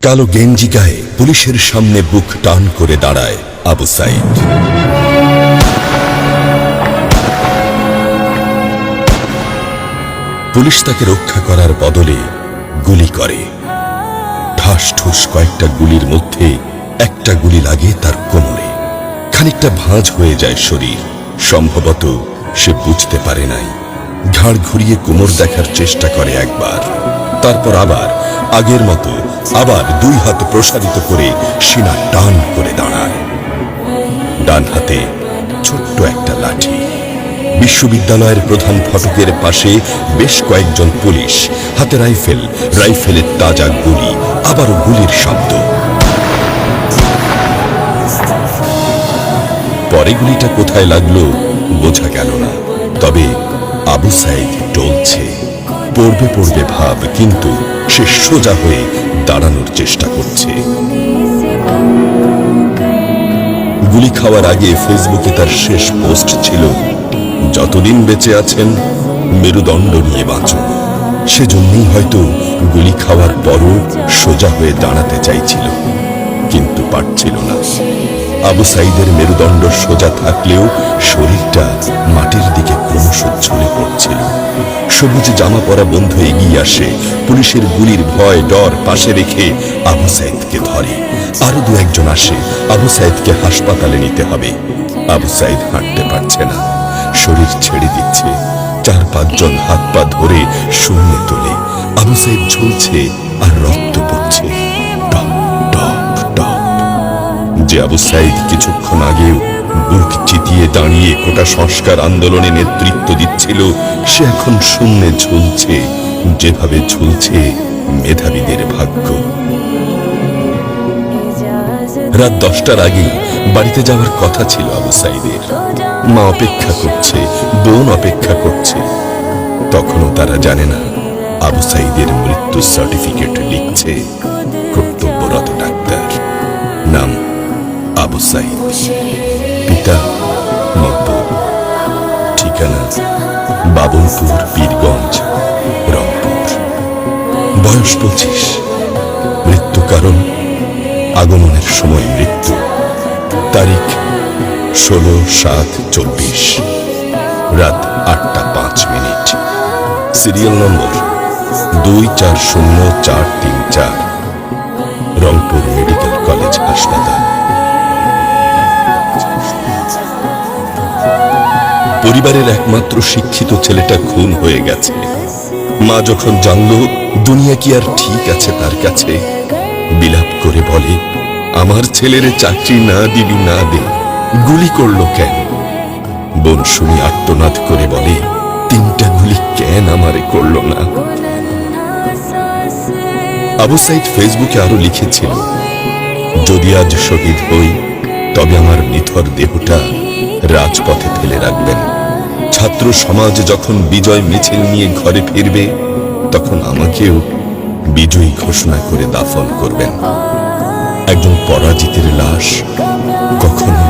কালো গেঞ্জি গায়ে পুলিশের সামনে বুক টান করে দাঁড়ায় আবু সাইদ। পুলিশ তাকে রক্ষা করার বদলে গুলি করে। ঠাস ঠুস কয়েকটা গুলির মধ্যে একটা গুলি লাগে তার কোমরে। খানিকটা ভাঁজ হয়ে যায় শরীর। সম্ভবত সে বুঝতে পারে নাই। ঘাড় ঘুরিয়ে কোমর দেখার চেষ্টা করে একবার, তারপর আবার আগের মতো আবার দুই হাত প্রসারিত করে সিনা টান করে দাঁড়ায়। ডান হাতে ছোট্ট একটা লাঠি। বিশ্ববিদ্যালয়ের প্রধান ফটকের পাশে বেশ কয়েকজন পুলিশ, হাতে রাইফেল, রাইফেলের তাজা গুলি, আবারও গুলির শব্দ। পরে গুলিটা কোথায় লাগলো বোঝা গেল না। তবে আবু সাইদ টলছে। পড়বে পড়বে ভাব, কিন্তু সে সোজা হয়ে দাঁড়ানোর চেষ্টা করছে। গুলি খাওয়ার আগে ফেসবুকে তার শেষ পোস্ট ছিল, যতদিন বেঁচে আছেন মেরুদণ্ড নিয়ে বাঁচুন। সেজন্যই হয়তো গুলি খাওয়ার পরও সোজা হয়ে দাঁড়াতে চাইছিল, কিন্তু পারছিল না। আবু সাইদের মেরুদণ্ড সোজা থাকলেও শরীরটা মাটির দিকে ক্রমশ ঝুলে পড়ছিল। সবুজ জামা পরা বন্ধু এগিয়ে আসে, পুলিশের গুলির ভয় ডর পাশে রেখে আবু সাইদকে ধরে। আরো দু একজন আসে, আবু সাইদকে হাসপাতালে নিতে হবে। আবু সাইদ হাঁটতে পারছে না, শরীর ছেড়ে দিচ্ছে। 4-5 জন হাত পা ধরে শূন্যে তোলে। আবু সাইদ ঝুলছে আর রক্ত পড়ছে। Top top top. যে আবু সাইদ কিছুক্ষণ আগেও বুক চিতিয়ে দাঁড়িয়ে কোটা সংস্কার আন্দোলনে নেতৃত্ব দিচ্ছিল, সে এখন শূন্যে ঝুলছে, যেভাবে ঝুলছে মেধাবীদের ভাগ্য। রাত 10টার আগে বাড়িতে যাওয়ার কথা ছিল আবু সাইদের। মা অপেক্ষা করছে, বোন অপেক্ষা করছে। তখনও তারা জানে না আবু সাইদের মৃত্যু সার্টিফিকেট লিখছে কর্তব্যরত ডাক্তার। নাম আবু সাইদ, পিতা মকবুল, ঠিকানা বাবুলপুর, পীরগঞ্জ, রংপুর। বয়স 25। মৃত্যু কারণ আগমনের সময় মৃত্যু। তারিখ 16/7/24, রাত 8টা 5 minute. Serial number 240434, Rangpur medical college হাসপাতাল। পরিবারের একমাত্র শিক্ষিত ছেলেটা খুন হয়ে গেছে। মা যখন জানলো দুনিয়া কি আর ঠিক আছে তার কাছে, বিলাপ করে বলে, আমার ছেলের চাকরি না দিবি না দে, গুলি করলো কেন? বোন শুনি আর্তনাদ করে বলে, 3টা গুলি কেন আমারে করলো না? আবু সাইদ ফেসবুকে আরো লিখেছিল, যদি আজ শহীদ হই তবে আমার নিথর দেহটা রাজপথে ফেলে রাখবেন। ছাত্র সমাজ যখন বিজয় মিছিল নিয়ে ঘরে ফিরবে, তখন আমাকেও বিজয়ী ঘোষণা করে দাফন করবেন। একজন পরাজিতের লাশ কখনো